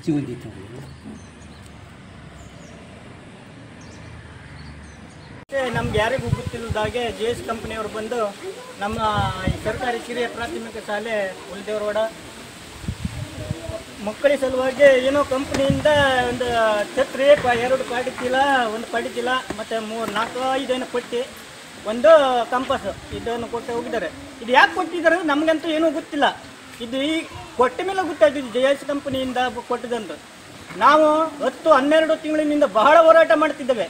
ಹೆಚ್ಚು ಹೊಂದಿತ್ತು. ನಮ್ಗೆ ಯಾರಿಗೂ ಗೊತ್ತಿಲ್ಲದಾಗೆ JS ಕಂಪನಿಯವರು ಬಂದು ನಮ್ಮ ಈ ಸರ್ಕಾರಿ ಕಿರಿಯ ಪ್ರಾಥಮಿಕ ಶಾಲೆ ಹುಲ್ದೇವರವಾಡ ಮಕ್ಕಳ ಸಲುವಾಗಿ ಏನೋ ಕಂಪ್ನಿಯಿಂದ ಒಂದು ಛತ್ರಿ 2 ಪಾಟಿ ಚೀಲ, 1 ಪಾಟಿ ಚೀಲ ಮತ್ತು 4-5 ಏನೋ ಕೊಟ್ಟು ಒಂದು ಕಂಪಾಸ್ ಇದನ್ನು ಕೊಟ್ಟು ಹೋಗಿದ್ದಾರೆ. ಇದು ಯಾಕೆ ಕೊಟ್ಟಿದ್ದಾರೆ ನಮಗಂತೂ ಏನೂ ಗೊತ್ತಿಲ್ಲ. ಇದು ಈ ಕೊಟ್ಟ ಮೇಲೆ ಗೊತ್ತಾಯ್ತು JS ಕಂಪನಿಯಿಂದ ಕೊಟ್ಟಿದಂತ. ನಾವು 10-12 ತಿಂಗಳಿನಿಂದ ಬಹಳ ಹೋರಾಟ ಮಾಡ್ತಿದ್ದೇವೆ.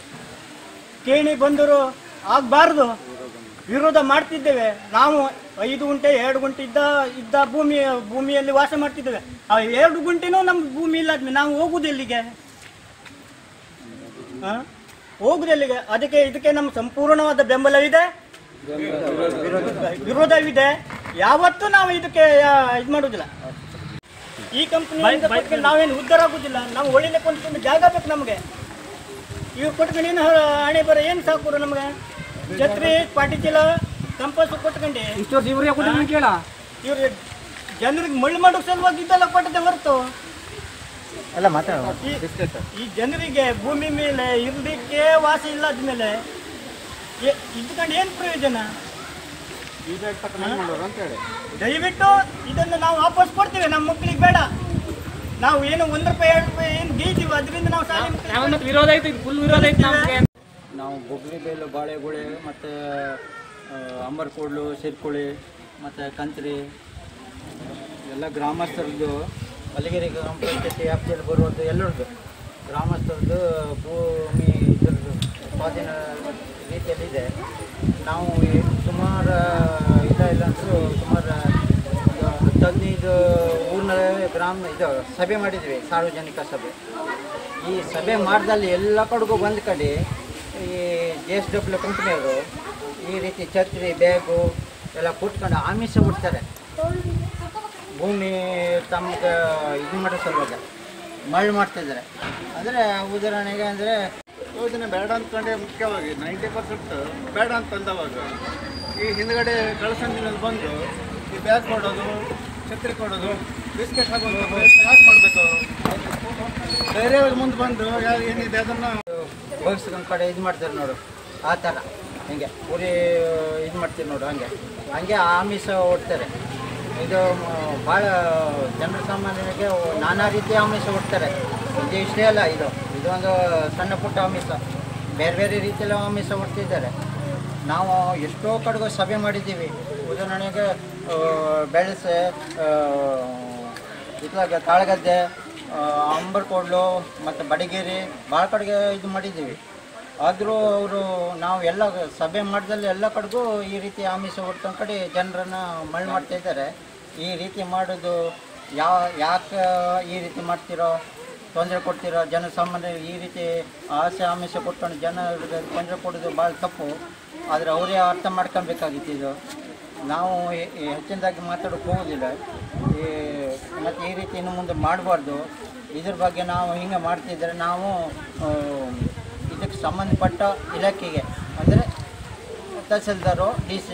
ಕೇಣಿ ಬಂದರು ಆಗಬಾರ್ದು ವಿರೋಧ ಮಾಡ್ತಿದ್ದೇವೆ. ನಾವು 5 ಗುಂಟೆ 2 ಗುಂಟೆ ಇದ್ದ ಭೂಮಿಯಲ್ಲಿ ವಾಸ ಮಾಡ್ತಿದ್ದೇವೆ. ಆ 2 ಗುಂಟೆನೂ ನಮ್ಮ ಭೂಮಿ ಇಲ್ಲಾದ್ಮೇಲೆ ನಾವು ಹೋಗುದೆಲ್ಲಿಗೆ? ಹೋಗುದೆಲ್ಲಿಗೆ? ಇದಕ್ಕೆ ನಮ್ಮ ಸಂಪೂರ್ಣವಾದ ಬೆಂಬಲವಿದೆ, ವಿರೋಧವಿದೆ. ಯಾವತ್ತೂ ನಾವು ಇದಕ್ಕೆ ಇದು ಮಾಡೋದಿಲ್ಲ. ಈ ಕಂಪ್ನಿ ನಾವೇನು ಉದ್ಧಾರ ಆಗೋದಿಲ್ಲ. ನಾವು ಒಳ್ಳೆ ಕೊಂಡ್ಕೊಂಡು ಜಾಗ ಬೇಕು ನಮಗೆ. ಇವ್ರು ಕೊಟ್ಕೊಂಡು ಹಣೆ ಬರ ಏನು ಸಾಕು ನಮ್ಗೆ? ಛತ್ರಿ, ಪಾಟಿ ಚೀಲ, ಕಂಪಾಸು ಕೊಟ್ಕೊಂಡು ಇವ್ರು ಜನರಿಗೆ ಮಳ್ಳು ಮಾಡೋ ಸಲುವಾಗಿ ಇದೆಲ್ಲ ಕೊಟ್ಟದೆ ಹೊರತು ಅಲ್ಲ ಮಾತಾಡ. ಈ ಜನರಿಗೆ ಭೂಮಿ ಮೇಲೆ ಇರ್ಲಿಕ್ಕೆ ವಾಸ ಇಲ್ಲದ್ಮೇಲೆ ಇದ್ಕೊಂಡು ಏನು ಪ್ರಯೋಜನ? ದಯವಿಟ್ಟು ಇದನ್ನು ನಾವು ವಾಪಸ್ ಕೊಡ್ತೇವೆ. ನಮ್ಮ ಮಕ್ಕಳಿಗೆ ಬೇಡ. ನಾವು ಏನು 1 ರೂಪಾಯಿ 2 ರೂಪಾಯಿ ಏನು ಗೀತೀವಿ ಅದರಿಂದ ನಾವು ಶಾಲೆ ವಿರೋಧ ಐತೆ, ಫುಲ್ ವಿರೋಧ ಐತೆ ನಮಗೆ. ನಾವು ಬೊಗ್ರಿಬೇಲು, ಬಾಳೆಗುಳೆ ಮತ್ತು ಅಂಬರ್ಕೋಡ್ಲು, ಸಿರ್ಕುಳಿ ಮತ್ತು ಕಂತ್ರಿ ಎಲ್ಲ ಗ್ರಾಮಸ್ಥರದ್ದು, ಅಲ್ಲಿಗೆರೆ ಗ್ರಾಮ ಪಂಚಾಯತಿ ವ್ಯಾಪ್ತಿಯಲ್ಲಿ ಬರುವಂಥ ಎಲ್ಲರದ್ದು ಗ್ರಾಮಸ್ಥರದ್ದು ಭೂಮಿ ಇದರದ್ದು ಸ್ವಾಧೀನ ರೀತಿಯಲ್ಲಿದೆ. ನಾವು ಸುಮಾರು ಇಲ್ಲ ಅಂದರೂ ಸುಮಾರು 15 ಊರಿನ ಸಭೆ ಮಾಡಿದ್ವಿ, ಸಾರ್ವಜನಿಕ ಸಭೆ. ಈ ಸಭೆ ಮಾಡಿದಲ್ಲಿ ಎಲ್ಲ ಕಡೆಗೂ ಒಂದು ಕಡೆ ಈ JSW ಕಂಪ್ನಿಯವರು ಈ ರೀತಿ ಛತ್ರಿ, ಬ್ಯಾಗು ಎಲ್ಲ ಕೊಟ್ಕೊಂಡು ಆಮಿಷ ಬಿಡ್ತಾರೆ. ಭೂಮಿ ತಮಗೆ ಇದು ಮಾಡೋ ಸಲುವಾಗಿ ಮಳ್ಳು ಮಾಡ್ತಿದ್ದಾರೆ. ಅಂದರೆ ಉದಾಹರಣೆಗೆ ಅಂದರೆ ಯೋಜನೆ ಬೇಡ ಅಂದ್ಕೊಂಡೆ ಮುಖ್ಯವಾಗಿ 90% ಬೇಡ ಅಂತಂದವಾಗ ಈ ಹಿಂದ್ಗಡೆ ಕಳಸಂದಿನಲ್ಲಿ ಬಂದು ಈ ಬ್ಯಾಗ್ ಕೊಡೋದು, ಛತ್ರಿ ಕೊಡೋದು, ಬಿಸ್ಕೆಟ್ ಹಾಕೋದು ಯಾಕೆ ಮಾಡಬೇಕು? ಧೈರ್ಯವಾಗಿ ಮುಂದೆ ಬಂದು ಏನಿದೆ ಅದನ್ನು ಬಗ್ಸ್ಕೊಂಡ್ ಕಡೆ ಇದು ಮಾಡ್ತಾರೆ ನೋಡು, ಆ ಥರ ಹಿಂಗೆ ಪೂರಿ ಇದು ಮಾಡ್ತೀವಿ ನೋಡು, ಹಂಗೆ ಆಮಿಷ ಹೊಡ್ತಾರೆ. ಇದು ಭಾಳ ಜನರ ಸಾಮಾನ್ಯರಿಗೆ ನಾನಾ ರೀತಿಯ ಆಮಿಷ ಹೊಡ್ತಾರೆ. ಇದು ಇಷ್ಟೇ ಅಲ್ಲ, ಇದೊಂದು ಸಣ್ಣ ಪುಟ್ಟ ಆಮಿಷ, ಬೇರೆ ಬೇರೆ ರೀತಿಯಲ್ಲಿ ಆಮಿಷ ಹೊಡ್ತಿದ್ದಾರೆ. ನಾವು ಎಷ್ಟೋ ಕಡೆಗೂ ಸಭೆ ಮಾಡಿದ್ದೀವಿ. ಉದಾಹರಣೆಗೆ ಬೆಳಸೆ, ಇತ್ಲಾಗ ತಾಳಗದ್ದೆ, ಅಂಬರ್ಕೋಡ್ಲು ಮತ್ತು ಬಡಿಗೇರಿ ಭಾಳ ಕಡೆಗೆ ಇದು ಮಾಡಿದ್ದೀವಿ. ಆದರೂ ನಾವು ಎಲ್ಲ ಸಭೆ ಮಾಡಿದಲ್ಲಿ ಎಲ್ಲ ಕಡೆಗೂ ಈ ರೀತಿ ಆಮಿಷ ಹೊಡ್ತಂದು ಕಡೆ ಜನರನ್ನು ಮಳ್ಳು ಮಾಡ್ತಾಯಿದ್ದಾರೆ. ಈ ರೀತಿ ಮಾಡೋದು ಯಾಕೆ ಈ ರೀತಿ ಮಾಡ್ತಿರೋ, ತೊಂದರೆ ಕೊಡ್ತಿರೋ ಜನಸಾಮಾನ್ಯರಿಗೆ? ಈ ರೀತಿ ಆಸೆ ಆಮಿಷ ಕೊಟ್ಕೊಂಡು ಜನರಿಗೆ ತೊಂದರೆ ಕೊಡೋದು ಭಾಳ ತಪ್ಪು. ಆದರೆ ಅವರೇ ಅರ್ಥ ಮಾಡ್ಕೊಬೇಕಾಗಿತ್ತು. ಇದು ನಾವು ಹೆಚ್ಚಿನದಾಗಿ ಮಾತಾಡೋಕ್ಕೆ ಹೋಗೋದಿಲ್ಲ. ಮತ್ತು ಈ ರೀತಿ ಇನ್ನು ಮುಂದೆ ಮಾಡಬಾರ್ದು. ಇದ್ರ ಬಗ್ಗೆ ನಾವು ಹಿಂಗೆ ಮಾಡ್ತಿದ್ದರೆ ನಾವು ಇದಕ್ಕೆ ಸಂಬಂಧಪಟ್ಟ ಇಲಾಖೆಗೆ ಅಂದರೆ ತಹಸೀಲ್ದಾರು, DC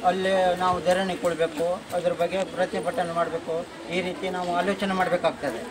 ಅಲ್ಲಿ ನಾವು ಧರಣಿ ಕೊಡಬೇಕು, ಅದ್ರ ಬಗ್ಗೆ ಪ್ರತಿಭಟನೆ ಮಾಡಬೇಕು. ಈ ರೀತಿ ನಾವು ಆಲೋಚನೆ ಮಾಡಬೇಕಾಗ್ತದೆ.